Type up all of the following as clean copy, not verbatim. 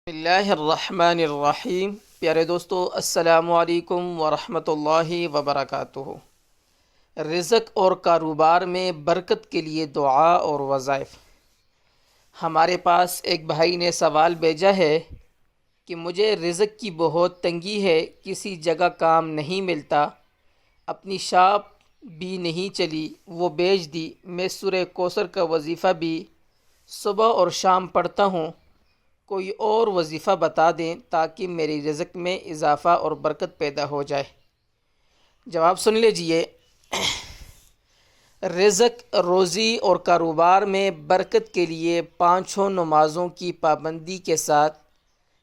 بسم اللہ الرحمن الرحیم۔ پیارے دوستو، السلام علیکم ورحمۃ اللہ وبرکاتہ۔ رزق اور کاروبار میں برکت کے لیے دعا اور وظائف۔ ہمارے پاس ایک بھائی نے سوال بھیجا ہے کہ مجھے رزق کی بہت تنگی ہے، کسی جگہ کام نہیں ملتا، اپنی شاپ بھی نہیں چلی، وہ بیچ دی۔ میں سورہ کوثر کا وظیفہ بھی صبح اور شام پڑھتا ہوں، کوئی اور وظیفہ بتا دیں تاکہ میری رزق میں اضافہ اور برکت پیدا ہو جائے۔ جواب سن لیجئے۔ رزق، روزی اور کاروبار میں برکت کے لیے پانچوں نمازوں کی پابندی کے ساتھ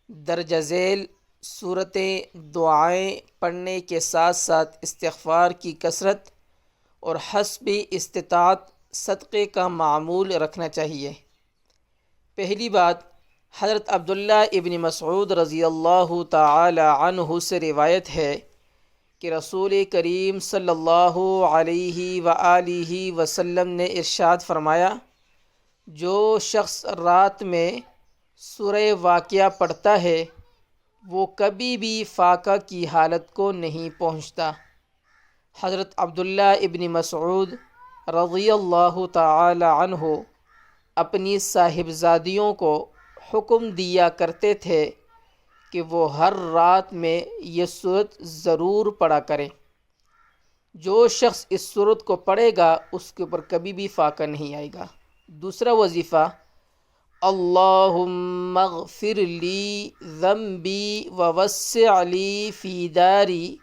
درجہ ذیل صورتیں، دعائیں پڑھنے کے ساتھ ساتھ استغفار کی کثرت اور حسب استطاعت صدقے کا معمول رکھنا چاہیے۔ پہلی بات، حضرت عبداللہ ابن مسعود رضی اللہ تعالی عنہ سے روایت ہے کہ رسول کریم صلی اللہ علیہ وآلہ وسلم نے ارشاد فرمایا، جو شخص رات میں سورہ واقعہ پڑھتا ہے وہ کبھی بھی فاقہ کی حالت کو نہیں پہنچتا۔ حضرت عبداللہ ابن مسعود رضی اللہ تعالی عنہ اپنی صاحبزادیوں کو حکم دیا کرتے تھے کہ وہ ہر رات میں یہ سورت ضرور پڑھا کریں۔ جو شخص اس سورت کو پڑھے گا اس کے اوپر کبھی بھی فاقہ نہیں آئے گا۔ دوسرا وظیفہ، اللہم اغفر لی ذنبی ووسع لی فی داری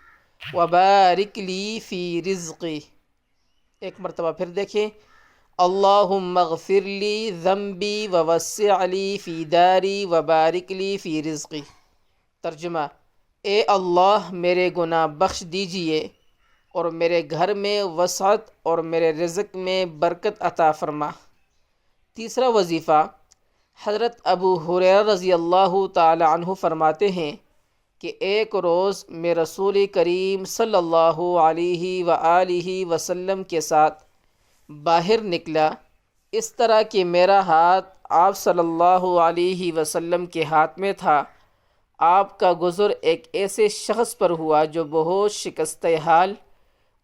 وبارک لی فی رزقی۔ ایک مرتبہ پھر دیکھیں، اللہم اغفر لی ذنبی ووسع لی فی داری وبارک لی فی رزقی۔ ترجمہ، اے اللہ میرے گناہ بخش دیجئے اور میرے گھر میں وسعت اور میرے رزق میں برکت عطا فرما۔ تیسرا وظیفہ، حضرت ابو ہریرہ رضی اللہ تعالی عنہ فرماتے ہیں کہ ایک روز میں رسول کریم صلی اللہ علیہ وآلہ وسلم کے ساتھ باہر نکلا، اس طرح کہ میرا ہاتھ آپ صلی اللہ علیہ وسلم کے ہاتھ میں تھا۔ آپ کا گزر ایک ایسے شخص پر ہوا جو بہت شکستہ حال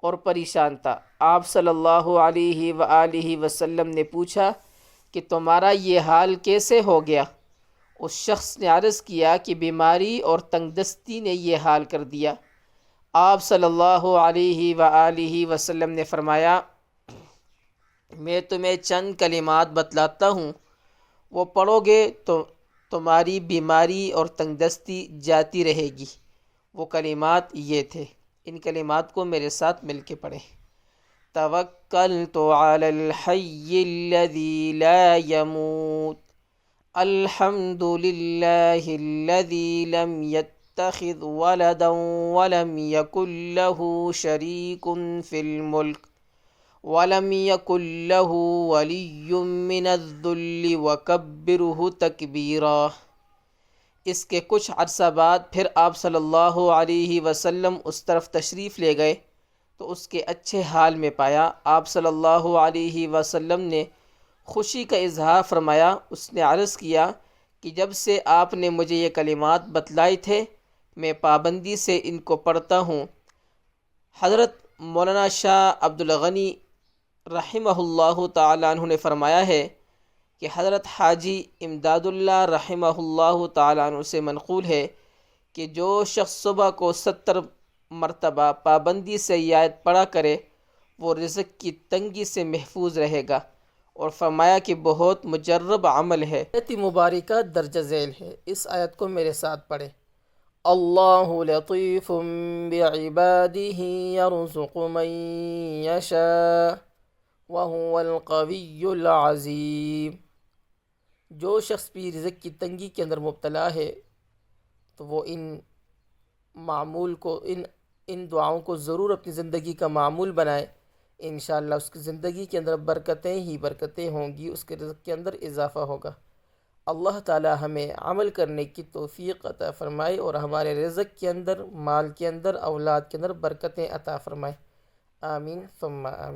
اور پریشان تھا۔ آپ صلی اللہ علیہ وآلہ وسلم نے پوچھا کہ تمہارا یہ حال کیسے ہو گیا؟ اس شخص نے عرض کیا کہ بیماری اور تنگ دستی نے یہ حال کر دیا۔ آپ صلی اللہ علیہ وآلہ وسلم نے فرمایا، میں تمہیں چند کلمات بتلاتا ہوں، وہ پڑھو گے تو تمہاری بیماری اور تنگ دستی جاتی رہے گی۔ وہ کلمات یہ تھے، ان کلمات کو میرے ساتھ مل کے پڑھیں۔ توکلت علی الحی الذی لا يموت، الحمد للہ الذی لم يتخذ ولدا ولم یکن له شریک فی الملک وَلَمْ يَكُنْ لَهُ وَلِيٌّ مِّنَ الذُّلِّ وَكَبِّرْهُ تَكْبِيرًا۔ اس کے کچھ عرصہ بعد پھر آپ صلی اللہ علیہ وسلم اس طرف تشریف لے گئے تو اس کے اچھے حال میں پایا۔ آپ صلی اللہ علیہ وسلم نے خوشی کا اظہار فرمایا۔ اس نے عرض کیا کہ جب سے آپ نے مجھے یہ کلمات بتلائے تھے میں پابندی سے ان کو پڑھتا ہوں۔ حضرت مولانا شاہ عبد الغنی رحمہ اللہ تعالیٰ عنہ نے فرمایا ہے کہ حضرت حاجی امداد اللہ رحمہ اللہ تعالیٰ عنہ سے منقول ہے کہ جو شخص صبح کو 70 مرتبہ پابندی سے یہ آیت پڑھا کرے وہ رزق کی تنگی سے محفوظ رہے گا، اور فرمایا کہ بہت مجرب عمل ہے۔ آیت مبارکہ درجہ ذیل ہے، اس آیت کو میرے ساتھ پڑھیں۔ اللہ لطیف بعبادہ یرزق من یشاء وَهُوَ الْقَوِيُّ الْعَزِيمُ۔ جو شخص بھی رزق کی تنگی کے اندر مبتلا ہے تو وہ ان دعاؤں کو ضرور اپنی زندگی کا معمول بنائے، انشاءاللہ اس کی زندگی کے اندر برکتیں ہی برکتیں ہوں گی، اس کے رزق کے اندر اضافہ ہوگا۔ اللہ تعالی ہمیں عمل کرنے کی توفیق عطا فرمائے اور ہمارے رزق کے اندر، مال کے اندر، اولاد کے اندر برکتیں عطا فرمائے۔ آمین ثم آمین۔